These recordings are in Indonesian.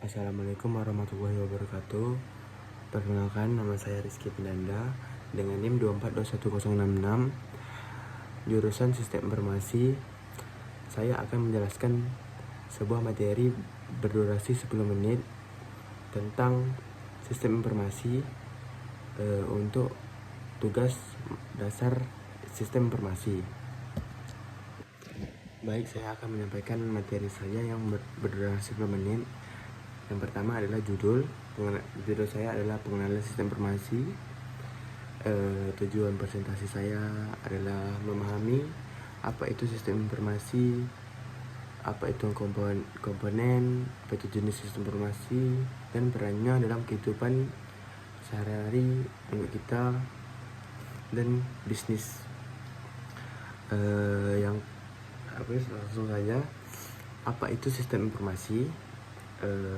Assalamualaikum warahmatullahi wabarakatuh. Perkenalkan, nama saya Rizky Pendanda dengan NIM 2421066, jurusan Sistem Informasi. Saya akan menjelaskan sebuah materi berdurasi 10 menit tentang Sistem Informasi untuk tugas dasar Sistem Informasi. Baik, saya akan menyampaikan materi saya yang berdurasi 10 menit. Yang pertama adalah judul saya adalah pengenalan sistem informasi. Tujuan presentasi saya adalah memahami apa itu sistem informasi, apa itu komponen, apa itu jenis sistem informasi, dan perannya dalam kehidupan sehari-hari untuk kita dan bisnis. Langsung saja, apa itu sistem informasi?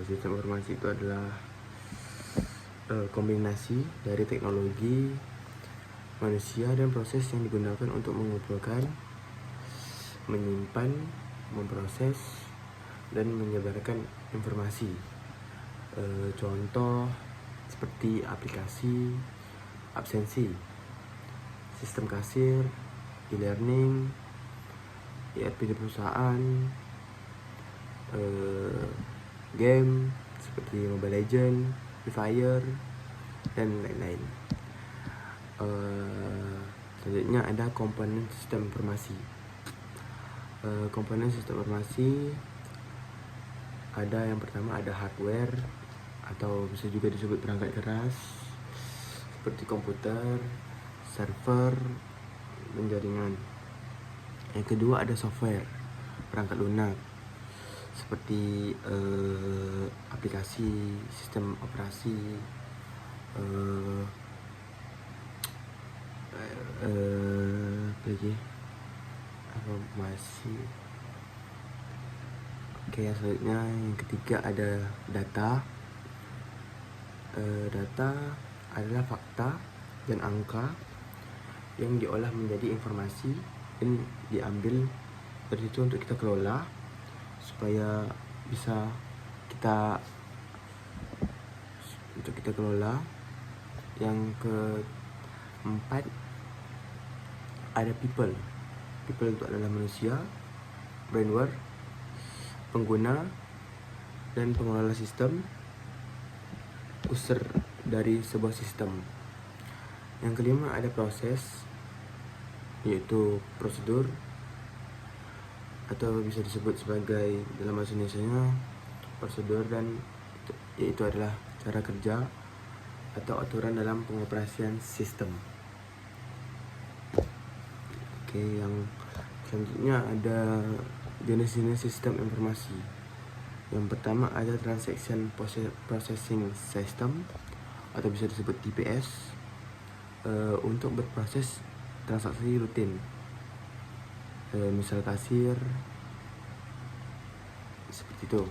Sistem informasi itu adalah kombinasi dari teknologi, manusia, dan proses yang digunakan untuk mengumpulkan, menyimpan, memproses, dan menyebarkan informasi. Contoh seperti aplikasi, absensi, sistem kasir, e-learning, ERP di perusahaan, game seperti Mobile Legends, Free Fire, dan lain-lain. Selanjutnya ada komponen sistem informasi. Komponen sistem informasi ada yang pertama ada hardware atau bisa juga disebut perangkat keras seperti komputer, server, dan jaringan. Yang kedua ada software, perangkat lunak seperti aplikasi, sistem operasi, informasi. Selanjutnya yang ketiga ada data. Data adalah fakta dan angka yang diolah menjadi informasi dan diambil dari situ untuk kita kelola supaya bisa kita kelola. Yang keempat ada people itu adalah manusia, brainware, pengguna, dan pengelola sistem, user dari sebuah sistem. Yang kelima ada proses, yaitu prosedur atau bisa disebut sebagai dalam bahasa Indonesianya prosedur, dan yaitu adalah cara kerja atau aturan dalam pengoperasian sistem. Yang selanjutnya ada jenis-jenis sistem informasi. Yang pertama ada Transaction Processing System atau bisa disebut TPS, untuk berproses transaksi rutin, misal kasir, seperti itu.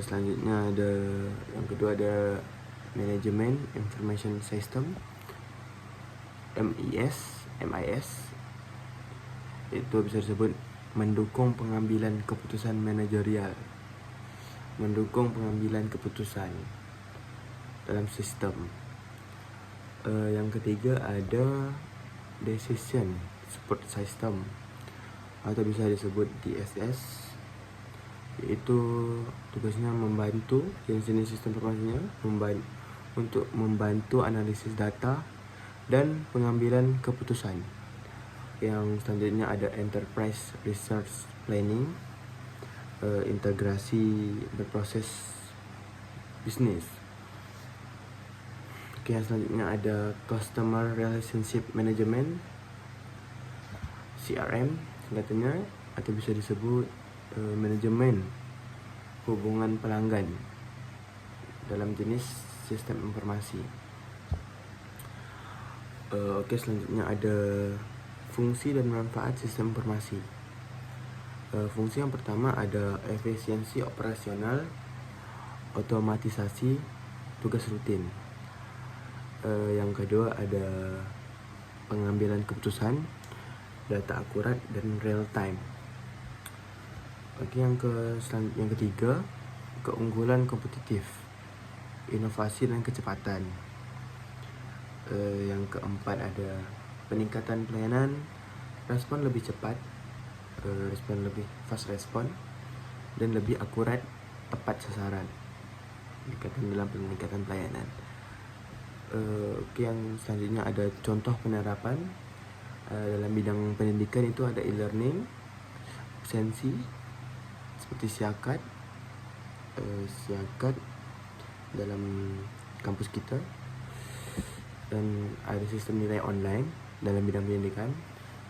Selanjutnya ada yang kedua ada Management Information System, MIS, itu bisa disebut mendukung pengambilan keputusan manajerial, mendukung pengambilan keputusan dalam sistem. Yang ketiga ada Decision Support System atau bisa disebut DSS, yaitu tugasnya membantu jenis-jenis sistem informasinya untuk membantu analisis data dan pengambilan keputusan. Yang selanjutnya ada Enterprise Resource Planning, integrasi berproses bisnis. Yang selanjutnya ada Customer Relationship Management, CRM singkatannya, atau bisa disebut manajemen hubungan pelanggan dalam jenis sistem informasi. Selanjutnya ada fungsi dan manfaat sistem informasi. Fungsi yang pertama ada efisiensi operasional, otomatisasi tugas rutin. Yang kedua ada pengambilan keputusan, data akurat dan real time. Yang ketiga keunggulan kompetitif, inovasi dan kecepatan. Yang keempat ada peningkatan pelayanan, respon lebih cepat, respon lebih fast respon, dan lebih akurat, tepat sasaran. Peningkatan dalam peningkatan pelayanan. Yang selanjutnya ada contoh penerapan dalam bidang pendidikan. Itu ada e-learning, absensi seperti siakat dalam kampus kita, dan ada sistem nilai online dalam bidang pendidikan.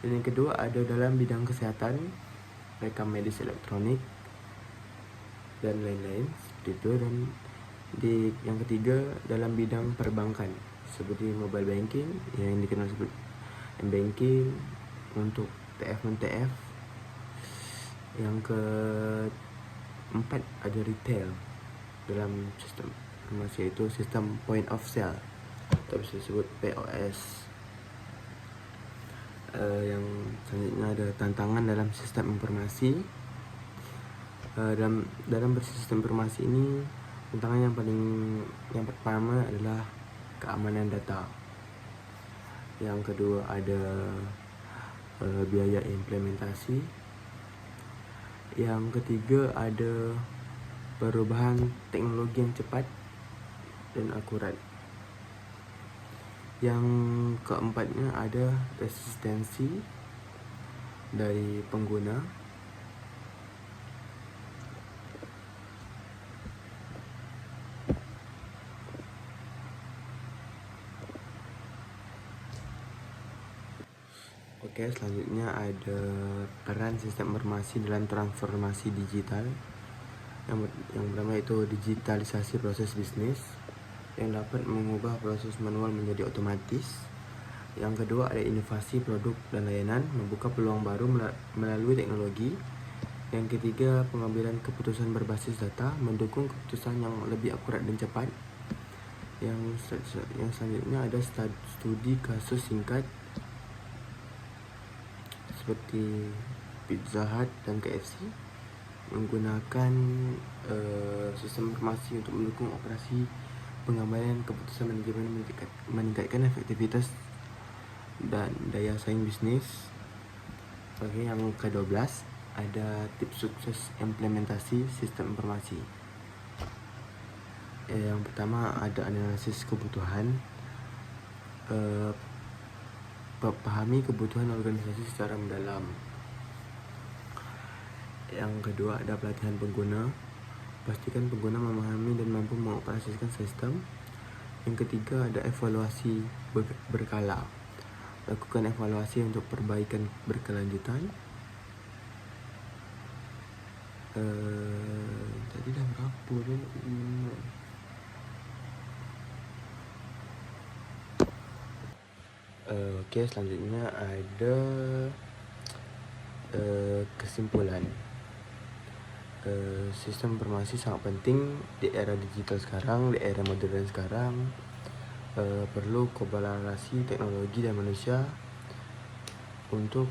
Dan yang kedua ada dalam bidang kesehatan, rekam medis elektronik dan lain-lain seperti itu. Dan yang ketiga dalam bidang perbankan seperti mobile banking yang dikenal sebagai m-banking untuk TF non-TF. Yang keempat ada retail dalam sistem informasi, yaitu sistem point of sale atau bisa disebut POS. Yang selanjutnya ada tantangan dalam sistem informasi. Dalam bersistem informasi ini, tantangan yang pertama adalah keamanan data. Yang kedua ada biaya implementasi. Yang ketiga ada perubahan teknologi yang cepat dan akurat. Yang keempatnya ada resistensi dari pengguna. Oke, selanjutnya ada peran sistem informasi dalam transformasi digital. Yang pertama itu digitalisasi proses bisnis yang dapat mengubah proses manual menjadi otomatis. Yang kedua ada inovasi produk dan layanan, membuka peluang baru melalui teknologi. Yang ketiga pengambilan keputusan berbasis data, mendukung keputusan yang lebih akurat dan cepat. Yang selanjutnya ada studi kasus singkat seperti Pizza Hut dan KFC, menggunakan sistem informasi untuk mendukung operasi pengambilan keputusan manajemen, meningkatkan efektivitas dan daya saing bisnis. Oke, yang ke-12 ada tips sukses implementasi sistem informasi. Yang pertama ada analisis kebutuhan. Pahami kebutuhan organisasi secara mendalam. Yang kedua ada pelatihan pengguna. Pastikan pengguna memahami dan mampu mengoperasikan sistem. Yang ketiga ada evaluasi berkala. Lakukan evaluasi untuk perbaikan berkelanjutan. Tadi dah berapa dia? Oke, selanjutnya ada kesimpulan. Sistem informasi sangat penting di era digital sekarang, di era modern sekarang. Perlu kolaborasi teknologi dan manusia untuk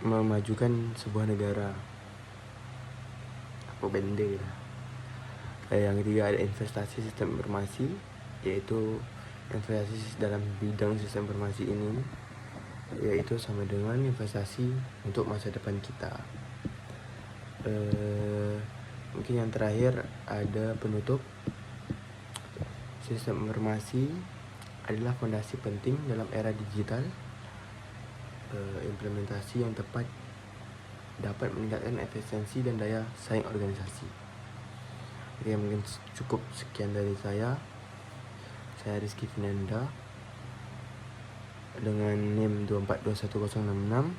memajukan sebuah negara. Apa benda lah. Yang ketiga ada investasi sistem informasi, yaitu investasi dalam bidang sistem informasi ini, yaitu sama dengan investasi untuk masa depan kita. Mungkin yang terakhir ada penutup. Sistem informasi adalah fondasi penting dalam era digital. Implementasi yang tepat dapat meningkatkan efisiensi dan daya saing organisasi. Oke, mungkin cukup sekian dari saya. Saya Rizky Finanda dengan NIM 2421066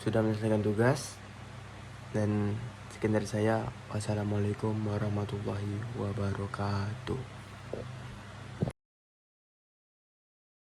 sudah menyelesaikan tugas. Dan sekian dari saya. Wassalamualaikum warahmatullahi wabarakatuh.